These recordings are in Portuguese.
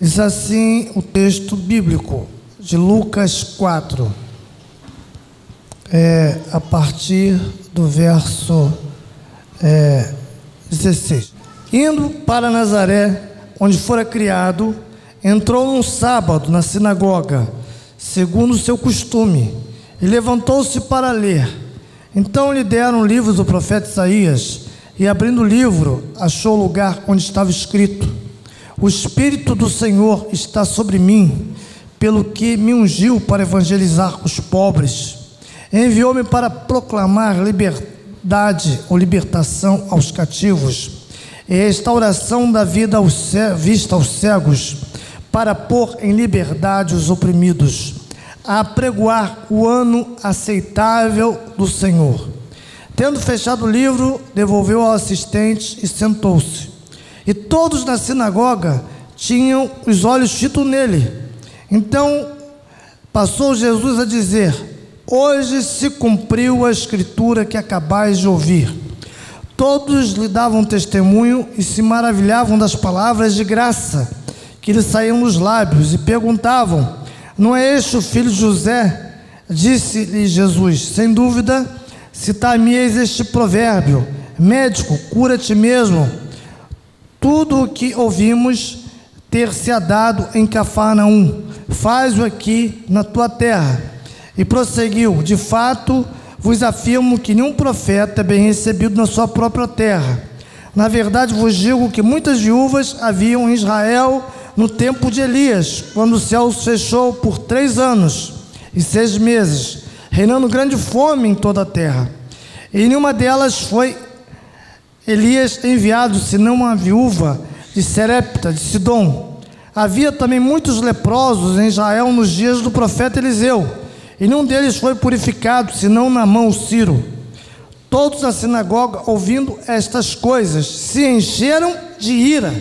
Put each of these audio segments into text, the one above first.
Diz assim o texto bíblico de Lucas 4, a partir do verso 16. Indo para Nazaré, onde fora criado, entrou num sábado na sinagoga, segundo o seu costume, e levantou-se para ler. Então lhe deram livros do profeta Isaías, e abrindo o livro, achou o lugar onde estava escrito: o Espírito do Senhor está sobre mim, pelo que me ungiu para evangelizar os pobres. Enviou-me para proclamar liberdade ou libertação aos cativos, e restauração da vida vista aos cegos, para pôr em liberdade os oprimidos, a apregoar o ano aceitável do Senhor. Tendo fechado o livro, devolveu ao assistente e sentou-se. E todos na sinagoga tinham os olhos fitos nele. Então passou Jesus a dizer: hoje se cumpriu a escritura que acabais de ouvir. Todos lhe davam testemunho e se maravilhavam das palavras de graça que lhe saíam dos lábios, e perguntavam: não é este o filho de José? Disse-lhe Jesus: sem dúvida, citar-me-eis este provérbio: médico, cura-te mesmo. Tudo o que ouvimos ter-se-á dado em Cafarnaum, faz-o aqui na tua terra. E prosseguiu: de fato vos afirmo que nenhum profeta é bem recebido na sua própria terra. Na verdade vos digo que muitas viúvas haviam em Israel no tempo de Elias, quando o céu se fechou por 3 anos e 6 meses, reinando grande fome em toda a terra. E nenhuma delas foi Elias enviado, senão uma viúva de Serepta, de Sidom. Havia também muitos leprosos em Israel nos dias do profeta Eliseu, e nenhum deles foi purificado, senão Naamã o Ciro. Todos na sinagoga, ouvindo estas coisas, se encheram de ira,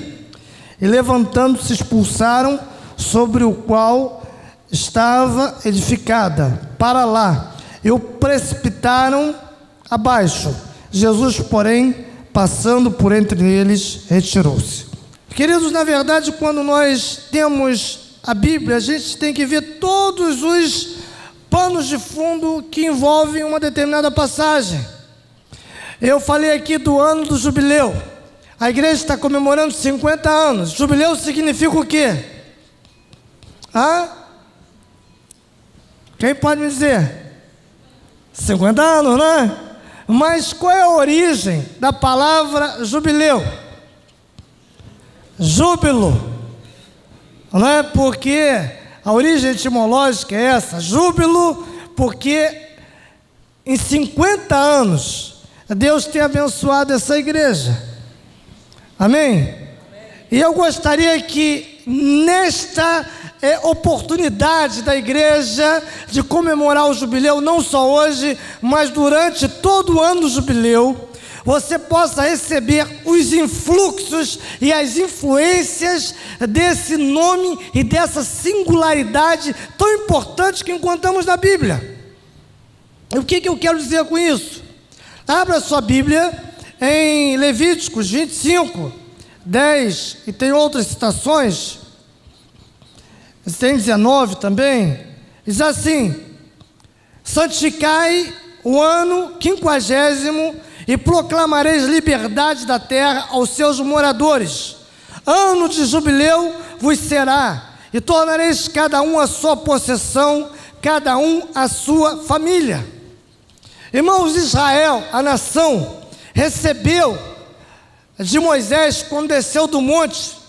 e levantando-se expulsaram sobre o qual estava edificada, para lá, e o precipitaram abaixo. Jesus, porém, passando por entre eles, retirou-se. Queridos, na verdade, quando nós temos a Bíblia, a gente tem que ver todos os panos de fundo que envolvem uma determinada passagem. Eu falei aqui do ano do jubileu. A igreja está comemorando 50 anos. Jubileu significa o quê? Quem pode me dizer? 50 anos, né? Mas qual é a origem da palavra jubileu? Júbilo, não é? Porque a origem etimológica é essa: júbilo, porque em 50 anos Deus tem abençoado essa igreja. Amém? E eu gostaria que nesta oportunidade da igreja de comemorar o jubileu, não só hoje, mas durante todo o ano do jubileu, você possa receber os influxos e as influências desse nome e dessa singularidade tão importante que encontramos na Bíblia. E o que eu quero dizer com isso? Abra sua Bíblia em Levíticos 25, 10, e tem outras citações. Tem 19 também. Diz assim: santificai o ano 50º e proclamareis liberdade da terra aos seus moradores. Ano de jubileu vos será, e tornareis cada um a sua possessão, cada um a sua família. Irmãos, Israel, a nação, recebeu de Moisés, quando desceu do monte,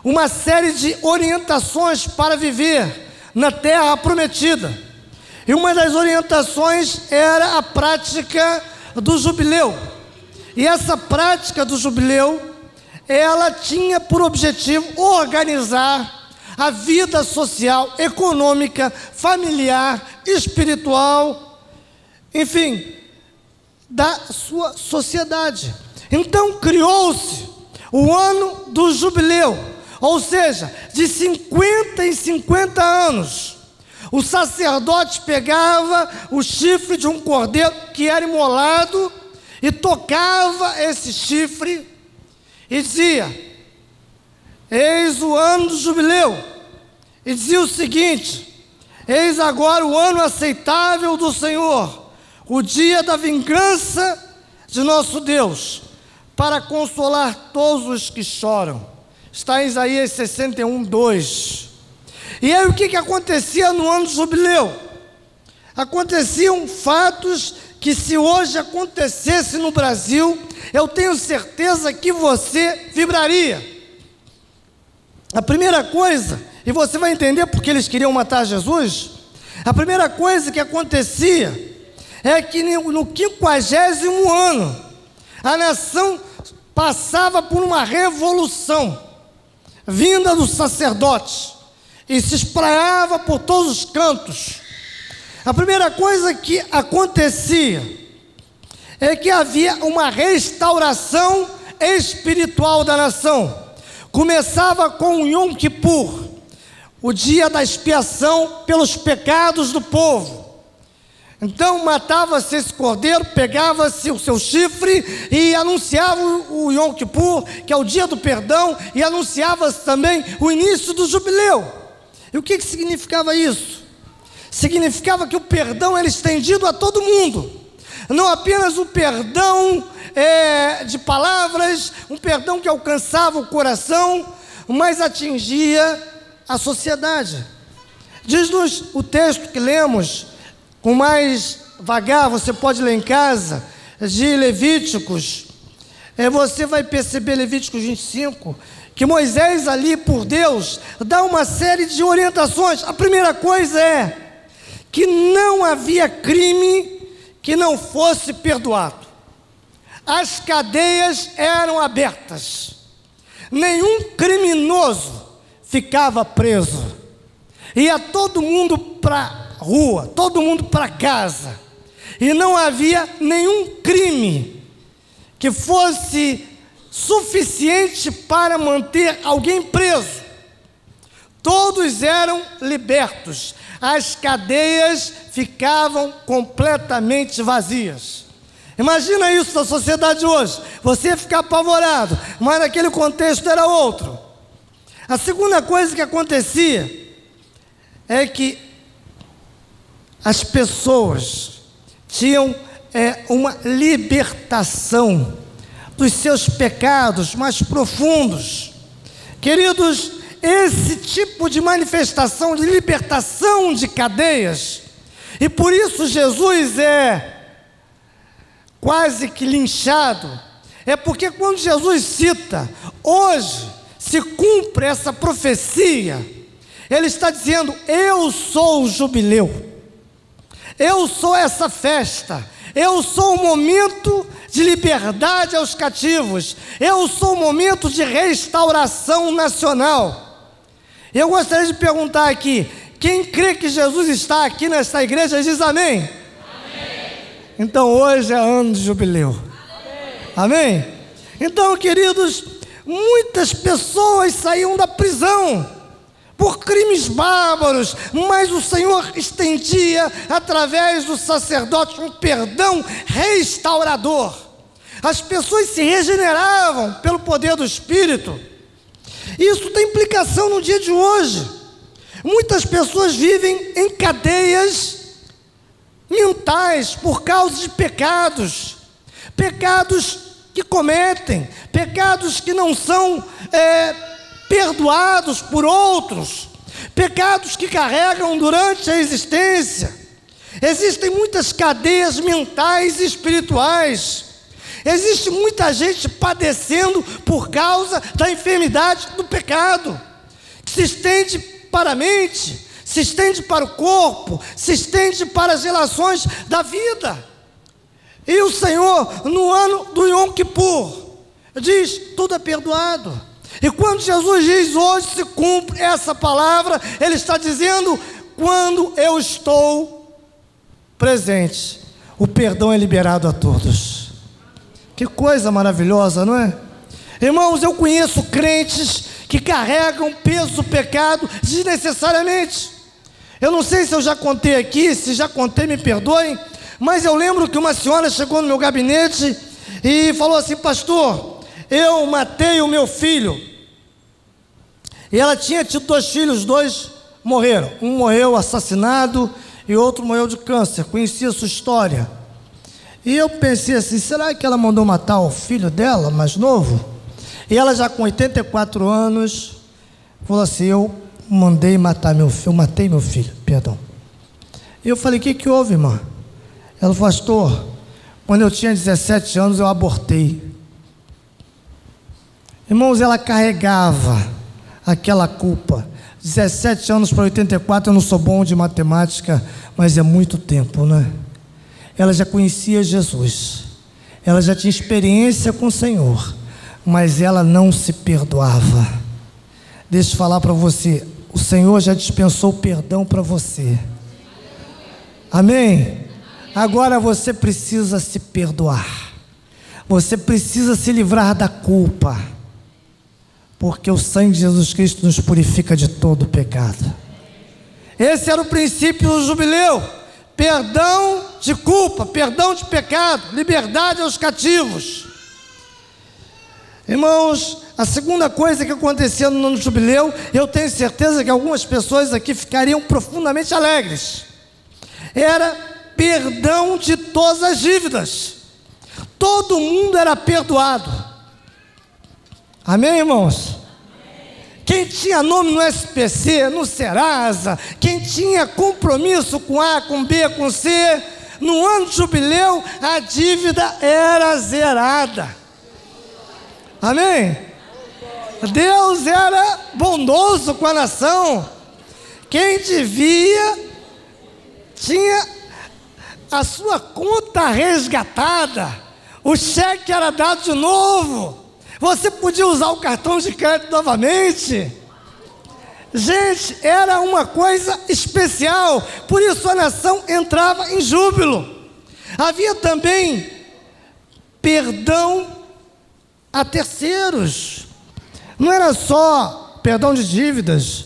uma série de orientações para viver na terra prometida. E uma das orientações era a prática do jubileu. E essa prática do jubileu, ela tinha por objetivo organizar a vida social, econômica, familiar, espiritual, enfim, da sua sociedade. Então criou-se o ano do jubileu. Ou seja, de 50 em 50 anos, o sacerdote pegava o chifre de um cordeiro que era imolado e tocava esse chifre e dizia: eis o ano do jubileu, e dizia o seguinte: eis agora o ano aceitável do Senhor, o dia da vingança de nosso Deus, para consolar todos os que choram. Está em Isaías 61, 2. E aí o que acontecia no ano do jubileu? Aconteciam fatos que, se hoje acontecesse no Brasil, eu tenho certeza que você vibraria. A primeira coisa, e você vai entender porque eles queriam matar Jesus, a primeira coisa que acontecia é que no 50º ano, a nação passava por uma revolução, vinda dos sacerdotes, e se espraiava por todos os cantos. A primeira coisa que acontecia é que havia uma restauração espiritual da nação. Começava com o Yom Kippur, o dia da expiação pelos pecados do povo. Então matava-se esse cordeiro, pegava-se o seu chifre e anunciava o Yom Kippur, que é o dia do perdão, e anunciava-se também o início do jubileu. E o que significava isso? Significava que o perdão era estendido a todo mundo, não apenas o perdão de palavras, um perdão que alcançava o coração, mas atingia a sociedade. Diz-nos o texto que lemos, com mais vagar, você pode ler em casa, de Levíticos, você vai perceber, Levíticos 25, que Moisés ali, por Deus, dá uma série de orientações. A primeira coisa é que não havia crime que não fosse perdoado. As cadeias eram abertas, nenhum criminoso ficava preso, ia todo mundo para a rua, todo mundo para casa, e não havia nenhum crime que fosse suficiente para manter alguém preso. Todos eram libertos, as cadeias ficavam completamente vazias. Imagina isso na sociedade hoje, você ia ficar apavorado, mas naquele contexto era outro. A segunda coisa que acontecia é que as pessoas tinham uma libertação dos seus pecados mais profundos. Queridos, esse tipo de manifestação de libertação de cadeias, e por isso Jesus é quase que linchado, é porque quando Jesus cita, hoje se cumpre essa profecia, ele está dizendo: eu sou o jubileu, eu sou essa festa, eu sou o momento de liberdade aos cativos, eu sou o momento de restauração nacional. Eu gostaria de perguntar aqui, quem crê que Jesus está aqui nesta igreja, diz amém? Amém. Então hoje é ano de jubileu. Amém? Amém? Então, queridos, muitas pessoas saíam da prisão por crimes bárbaros, mas o Senhor estendia através do sacerdote um perdão restaurador. As pessoas se regeneravam pelo poder do Espírito. Isso tem implicação no dia de hoje. Muitas pessoas vivem em cadeias mentais por causa de pecados que cometem, pecados que não são perdoados por outros, pecados que carregam durante a existência. Existem muitas cadeias mentais e espirituais. Existe muita gente padecendo por causa da enfermidade do pecado, que se estende para a mente, se estende para o corpo, se estende para as relações da vida. E o Senhor, no ano do Yom Kippur, diz: tudo é perdoado. E quando Jesus diz: hoje se cumpre essa palavra, Ele está dizendo: quando eu estou presente, o perdão é liberado a todos. Que coisa maravilhosa, não é? Irmãos, eu conheço crentes que carregam o peso do pecado desnecessariamente. Eu não sei se eu já contei aqui, se já contei, me perdoem, mas eu lembro que uma senhora chegou no meu gabinete e falou assim: pastor, eu matei o meu filho. E ela tinha tido 2 filhos, 2 morreram. Um morreu assassinado e outro morreu de câncer. Conhecia a sua história. E eu pensei assim, será que ela mandou matar o filho dela, mais novo? E ela já com 84 anos, falou assim, eu matei meu filho, perdão. E eu falei, o que houve, irmã? Ela falou, pastor, quando eu tinha 17 anos eu abortei. Irmãos, ela carregava aquela culpa. 17 anos para 84, eu não sou bom de matemática, mas é muito tempo, né? Ela já conhecia Jesus, ela já tinha experiência com o Senhor, mas ela não se perdoava. Deixa eu falar para você, o Senhor já dispensou perdão para você. Amém? Agora você precisa se perdoar, você precisa se livrar da culpa, porque o sangue de Jesus Cristo nos purifica de todo pecado. Esse era o princípio do jubileu: perdão de culpa, perdão de pecado, liberdade aos cativos. Irmãos, a segunda coisa que acontecia no ano do jubileu, eu tenho certeza que algumas pessoas aqui ficariam profundamente alegres, era perdão de todas as dívidas. Todo mundo era perdoado. Amém, irmãos? Quem tinha nome no SPC, no Serasa, quem tinha compromisso com A, com B, com C, no ano de jubileu, a dívida era zerada. Amém? Deus era bondoso com a nação. Quem devia, tinha a sua conta resgatada, o cheque era dado de novo. Você podia usar o cartão de crédito novamente. Gente, era uma coisa especial. Por isso a nação entrava em júbilo. Havia também perdão a terceiros. Não era só perdão de dívidas.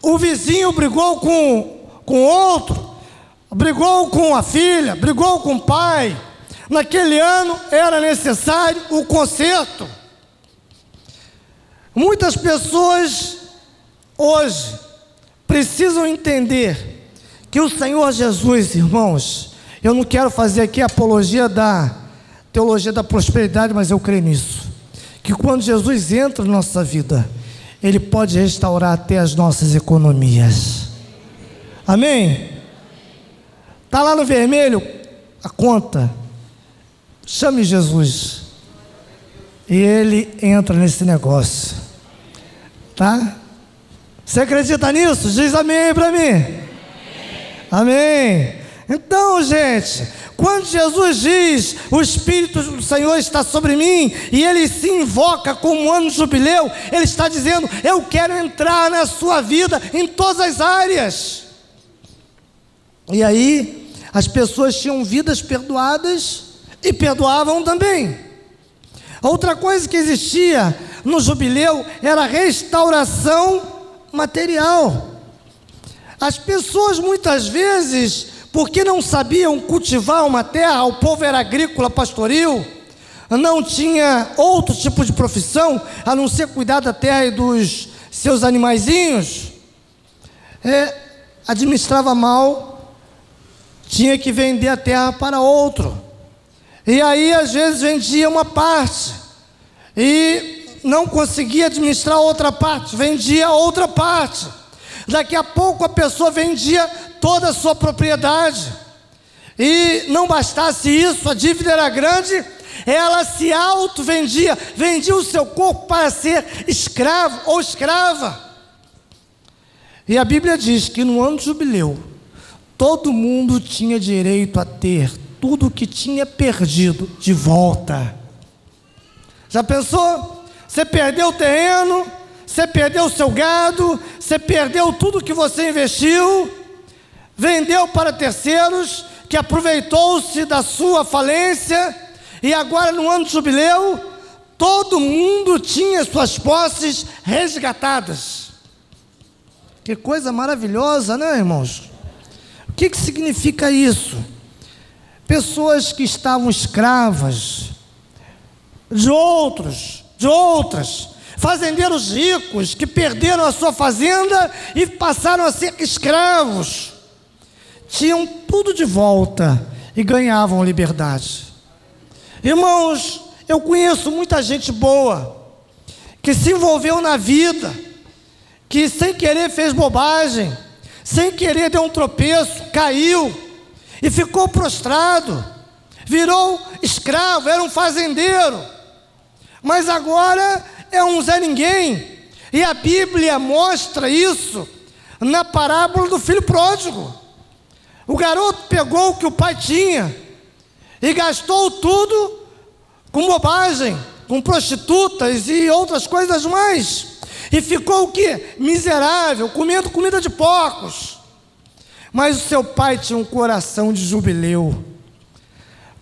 O vizinho brigou com outro, brigou com a filha, brigou com o pai. Naquele ano era necessário o conserto. Muitas pessoas hoje precisam entender que o Senhor Jesus, irmãos, eu não quero fazer aqui apologia da teologia da prosperidade, mas eu creio nisso, que quando Jesus entra na nossa vida, Ele pode restaurar até as nossas economias. Amém? Está lá no vermelho a conta. Chame Jesus e Ele entra nesse negócio. Tá? Você acredita nisso? Diz amém para mim. Amém. Então, gente, quando Jesus diz, o Espírito do Senhor está sobre mim, e Ele se invoca como ano de jubileu, Ele está dizendo, eu quero entrar na sua vida em todas as áreas. E aí, as pessoas tinham vidas perdoadas e perdoavam também. Outra coisa que existia no jubileu era a restauração material. As pessoas muitas vezes, porque não sabiam cultivar uma terra, o povo era agrícola, pastoril, não tinha outro tipo de profissão, a não ser cuidar da terra e dos seus animaizinhos, administrava mal, tinha que vender a terra para outro. E aí às vezes vendia uma parte e não conseguia administrar outra parte, vendia outra parte. Daqui a pouco a pessoa vendia toda a sua propriedade. E não bastasse isso, a dívida era grande, ela se auto-vendia, vendia o seu corpo para ser escravo ou escrava. E a Bíblia diz que no ano de jubileu, todo mundo tinha direito a ter tudo o que tinha perdido de volta. Já pensou? Você perdeu o terreno, você perdeu o seu gado, você perdeu tudo que você investiu, vendeu para terceiros, que aproveitou-se da sua falência, e agora no ano de jubileu, todo mundo tinha suas posses resgatadas. Que coisa maravilhosa, né, irmãos? O que significa isso? Pessoas que estavam escravas de outras, fazendeiros ricos que perderam a sua fazenda e passaram a ser escravos. Tinham tudo de volta e ganhavam liberdade. Irmãos, eu conheço muita gente boa que se envolveu na vida, que sem querer fez bobagem, sem querer deu um tropeço, caiu e ficou prostrado, virou escravo, era um fazendeiro, mas agora é um Zé Ninguém. E a Bíblia mostra isso na parábola do filho pródigo. O garoto pegou o que o pai tinha e gastou tudo com bobagem, com prostitutas e outras coisas mais. E ficou o quê? Miserável, comendo comida de porcos. Mas o seu pai tinha um coração de jubileu.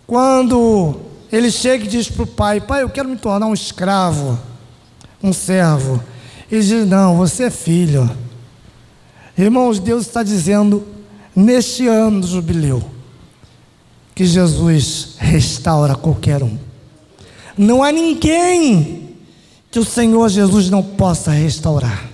Quando ele chega e diz para o pai: pai, eu quero me tornar um escravo, um servo. Ele diz: não, você é filho. Irmãos, Deus está dizendo, neste ano do jubileu, que Jesus restaura qualquer um. Não há ninguém que o Senhor Jesus não possa restaurar.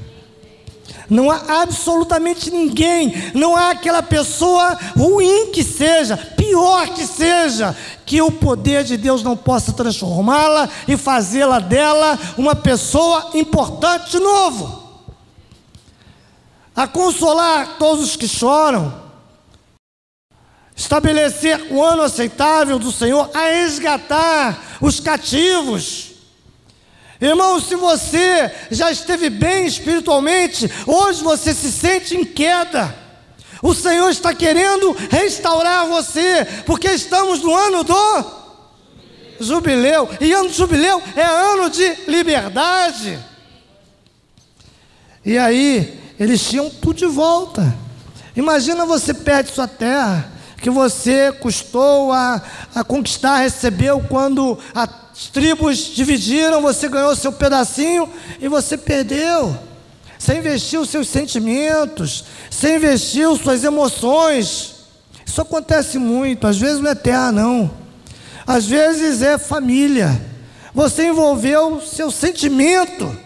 Não há absolutamente ninguém, não há aquela pessoa ruim que seja, pior que seja, que o poder de Deus não possa transformá-la e fazê-la dela uma pessoa importante de novo. A consolar todos os que choram, estabelecer o ano aceitável do Senhor, a resgatar os cativos. Irmão, se você já esteve bem espiritualmente, hoje você se sente em queda, o Senhor está querendo restaurar você, porque estamos no ano do jubileu, e ano de jubileu é ano de liberdade. E aí, eles tinham tudo de volta. Imagina, você perde sua terra, que você custou a conquistar, recebeu quando as tribos dividiram, você ganhou seu pedacinho e você perdeu. Você investiu seus sentimentos, você investiu suas emoções. Isso acontece muito, às vezes não é terra não, às vezes é família. Você envolveu seu sentimento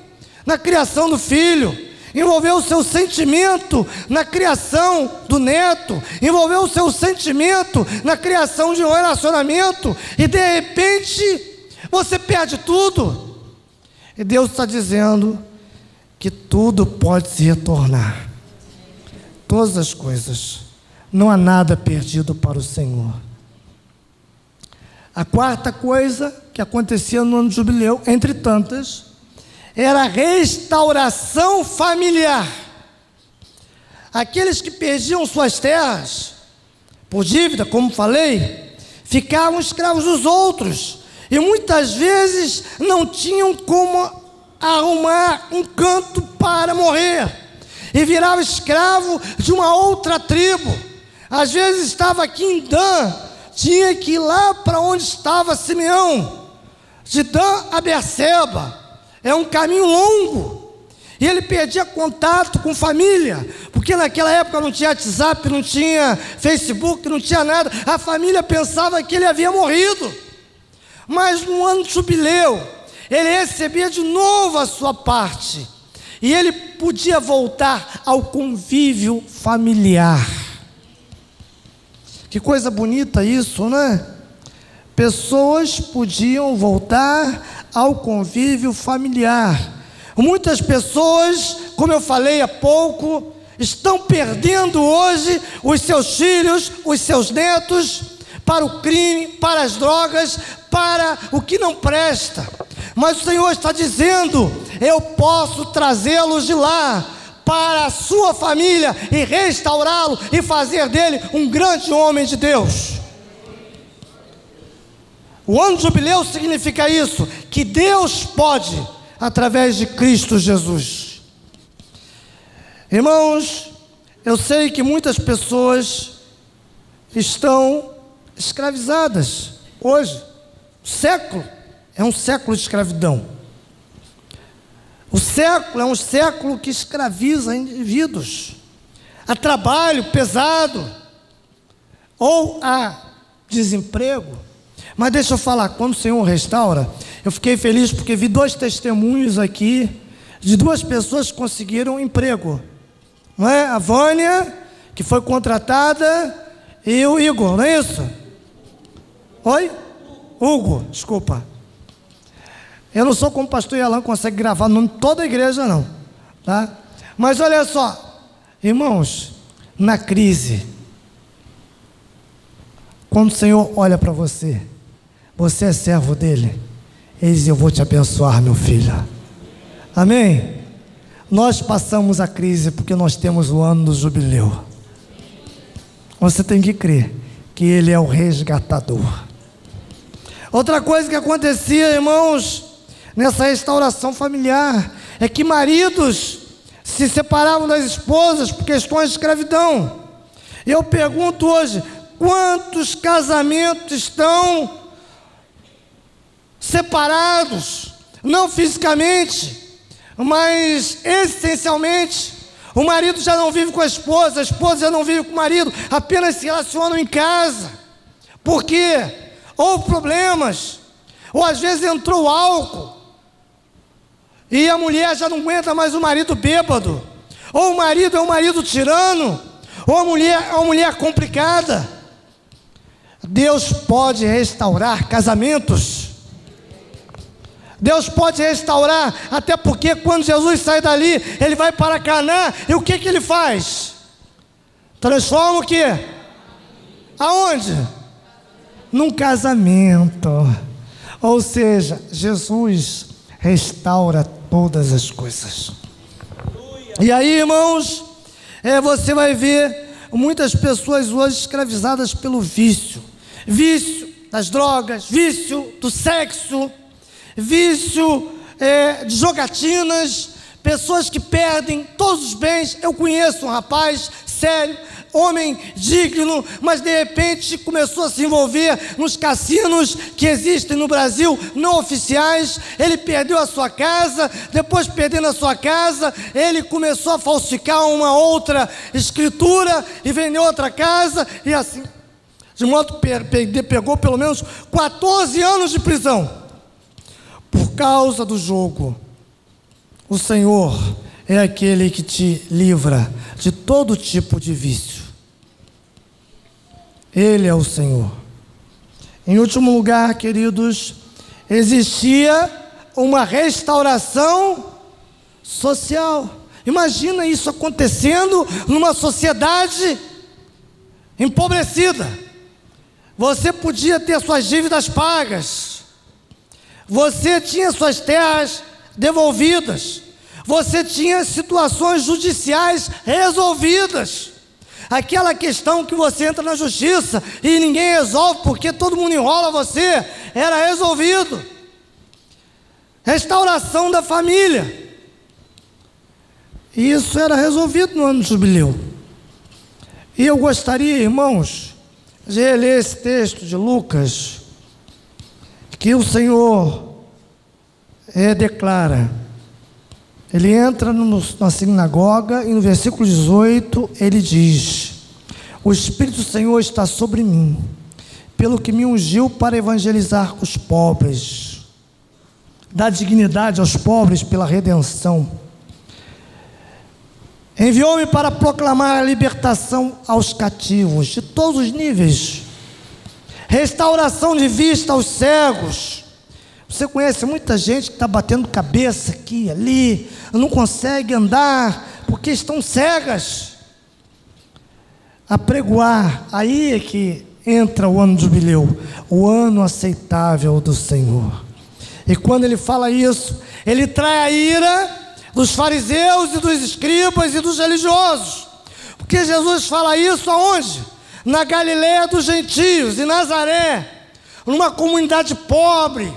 na criação do filho, envolveu o seu sentimento na criação do neto, envolveu o seu sentimento na criação de um relacionamento, e de repente você perde tudo. E Deus está dizendo que tudo pode se retornar, todas as coisas, não há nada perdido para o Senhor. A quarta coisa que acontecia no ano de jubileu, entre tantas, era a restauração familiar. Aqueles que perdiam suas terras por dívida, como falei, ficavam escravos dos outros, e muitas vezes não tinham como arrumar um canto para morrer, e virava escravo de uma outra tribo. Às vezes estava aqui em Dan, tinha que ir lá para onde estava Simeão, de Dan a Berseba. É um caminho longo, e ele perdia contato com família, porque naquela época não tinha WhatsApp, não tinha Facebook, não tinha nada. A família pensava que ele havia morrido. Mas no ano de jubileu, ele recebia de novo a sua parte, e ele podia voltar ao convívio familiar. Que coisa bonita isso, né? Pessoas podiam voltar ao convívio familiar. Muitas pessoas, como eu falei há pouco, estão perdendo hoje os seus filhos, os seus netos, para o crime, para as drogas, para o que não presta. Mas o Senhor está dizendo: eu posso trazê-los de lá para a sua família e restaurá-lo e fazer dele um grande homem de Deus. O ano de jubileu significa isso, que Deus pode, através de Cristo Jesus. Irmãos, eu sei que muitas pessoas estão escravizadas hoje. O século é um século de escravidão. O século é um século que escraviza indivíduos a trabalho pesado ou a desemprego. Mas deixa eu falar, quando o Senhor restaura, eu fiquei feliz porque vi 2 testemunhos aqui de duas pessoas que conseguiram emprego. Não é? A Vânia, que foi contratada, e o Igor, não é isso? Oi? Hugo, desculpa. Eu não sou como o pastor Yalan, consegue gravar o nome de toda a igreja, não. Tá? Mas olha só, irmãos, na crise, quando o Senhor olha para você, você é servo dele, ele diz: eu vou te abençoar, meu filho. Amém? Nós passamos a crise porque nós temos o ano do jubileu. Você tem que crer que ele é o resgatador. Outra coisa que acontecia, irmãos, nessa restauração familiar, é que maridos se separavam das esposas por questões de escravidão. E eu pergunto hoje, quantos casamentos estão separados, não fisicamente, mas essencialmente? O marido já não vive com a esposa já não vive com o marido, apenas se relacionam em casa. Por quê? Houve problemas, ou às vezes entrou álcool, e a mulher já não aguenta mais o marido bêbado, ou o marido é um marido tirano, ou a mulher é uma mulher complicada. Deus pode restaurar casamentos, Deus pode restaurar, até porque quando Jesus sai dali, ele vai para Canaã, e o que ele faz? Transforma o quê? Aonde? Num casamento. Ou seja, Jesus restaura todas as coisas. E aí, irmãos, você vai ver muitas pessoas hoje escravizadas pelo vício. Vício das drogas, vício do sexo, vício de jogatinas, pessoas que perdem todos os bens. Eu conheço um rapaz sério, homem digno, mas de repente começou a se envolver nos cassinos que existem no Brasil, não oficiais. Ele perdeu a sua casa, depois perdendo a sua casa, ele começou a falsificar uma outra escritura e vendeu outra casa, e assim, de modo que pegou pelo menos 14 anos de prisão, por causa do jogo. O Senhor é aquele que te livra de todo tipo de vício. Ele é o Senhor. Em último lugar, queridos, existia uma restauração social. Imagina isso acontecendo numa sociedade empobrecida. Você podia ter suas dívidas pagas, você tinha suas terras devolvidas, você tinha situações judiciais resolvidas. Aquela questão que você entra na justiça e ninguém resolve porque todo mundo enrola você, era resolvido. Restauração da família, isso era resolvido no ano do jubileu. E eu gostaria, irmãos, de ler esse texto de Lucas, que o Senhor declara. Ele entra na sinagoga e no versículo 18 ele diz: o Espírito do Senhor está sobre mim, pelo que me ungiu para evangelizar os pobres, dar dignidade aos pobres pela redenção. Enviou-me para proclamar a libertação aos cativos de todos os níveis, restauração de vista aos cegos. Você conhece muita gente que está batendo cabeça aqui e ali, não consegue andar porque estão cegas. Apregoar, aí é que entra o ano do jubileu, o ano aceitável do Senhor. E quando ele fala isso, ele trai a ira dos fariseus e dos escribas e dos religiosos, porque Jesus fala isso aonde? Na Galileia dos gentios, em Nazaré, numa comunidade pobre.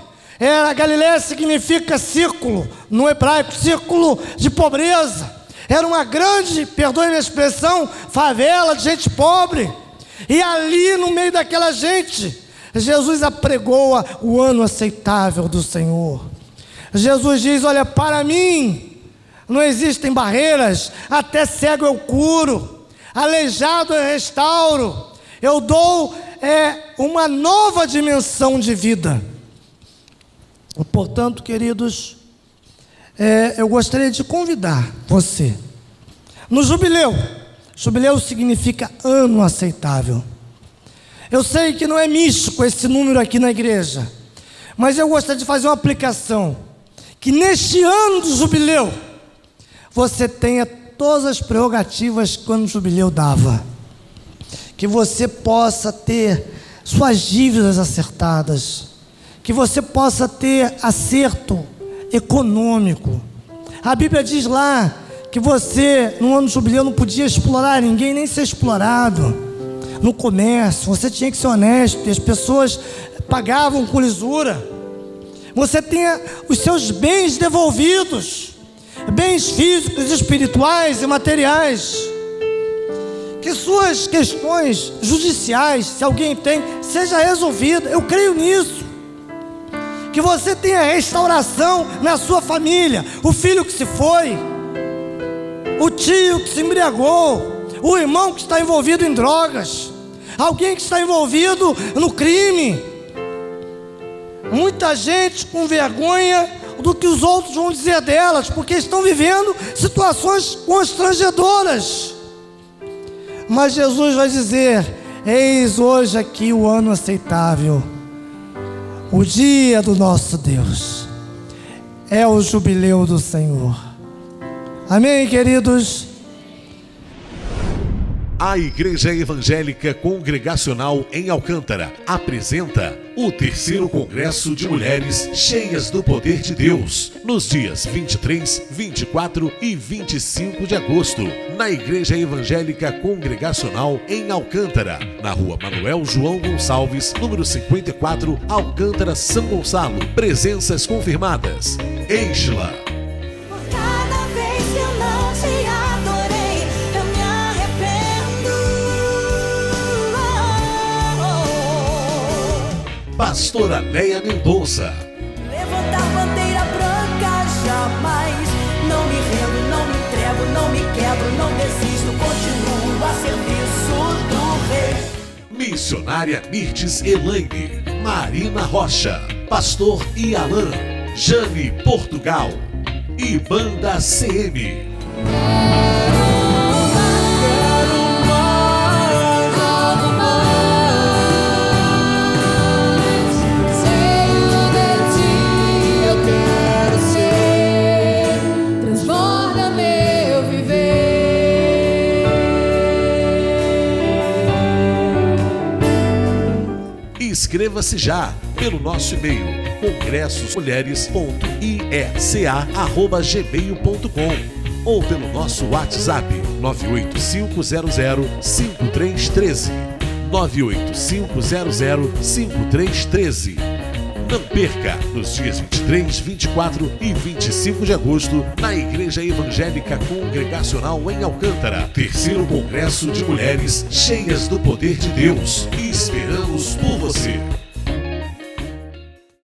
A Galileia significa círculo, no hebraico, círculo de pobreza. Era uma grande, perdoe minha expressão, favela de gente pobre. E ali no meio daquela gente, Jesus apregoa o ano aceitável do Senhor. Jesus diz: olha, para mim não existem barreiras, até cego eu curo, aleijado eu restauro, eu dou uma nova dimensão de vida. Portanto, queridos, eu gostaria de convidar você. No jubileu significa ano aceitável. Eu sei que não é místico esse número aqui na igreja, mas eu gostaria de fazer uma aplicação, que neste ano do jubileu, você tenha todas as prerrogativas que o ano do jubileu dava, que você possa ter suas dívidas acertadas, que você possa ter acerto econômico. A Bíblia diz lá que você, no ano do jubileu, não podia explorar ninguém, nem ser explorado. No comércio, você tinha que ser honesto, e as pessoas pagavam com lisura. Você tenha os seus bens devolvidos, bens físicos, espirituais e materiais. Que suas questões judiciais, se alguém tem, seja resolvida. Eu creio nisso. Que você tenha restauração na sua família. O filho que se foi, o tio que se embriagou, o irmão que está envolvido em drogas, alguém que está envolvido no crime. Muita gente com vergonha do que os outros vão dizer delas, porque estão vivendo situações constrangedoras. Mas Jesus vai dizer: eis hoje aqui o ano aceitável, o dia do nosso Deus, é o jubileu do Senhor. Amém, queridos? A Igreja Evangélica Congregacional em Alcântara apresenta o 3º Congresso de Mulheres Cheias do Poder de Deus, nos dias 23, 24 e 25 de agosto, na Igreja Evangélica Congregacional em Alcântara, na Rua Manuel João Gonçalves, número 54, Alcântara, São Gonçalo. Presenças confirmadas: Êngela, Pastora Leia Mendonça, levantar bandeira branca jamais. Não me rendo, não me entrego, não me quebro, não desisto, continuo a serviço do Rei. Missionária Mirtes Elaine, Marina Rocha, Pastor Ialan, Jane Portugal e Banda CM. Inscreva-se já pelo nosso e-mail congressosmulheres.iec@gmail.com ou pelo nosso WhatsApp 985005313 985005313. Não perca, nos dias 23, 24 e 25 de agosto, na Igreja Evangélica Congregacional em Alcântara, 3º Congresso de Mulheres Cheias do Poder de Deus. E esperamos por você.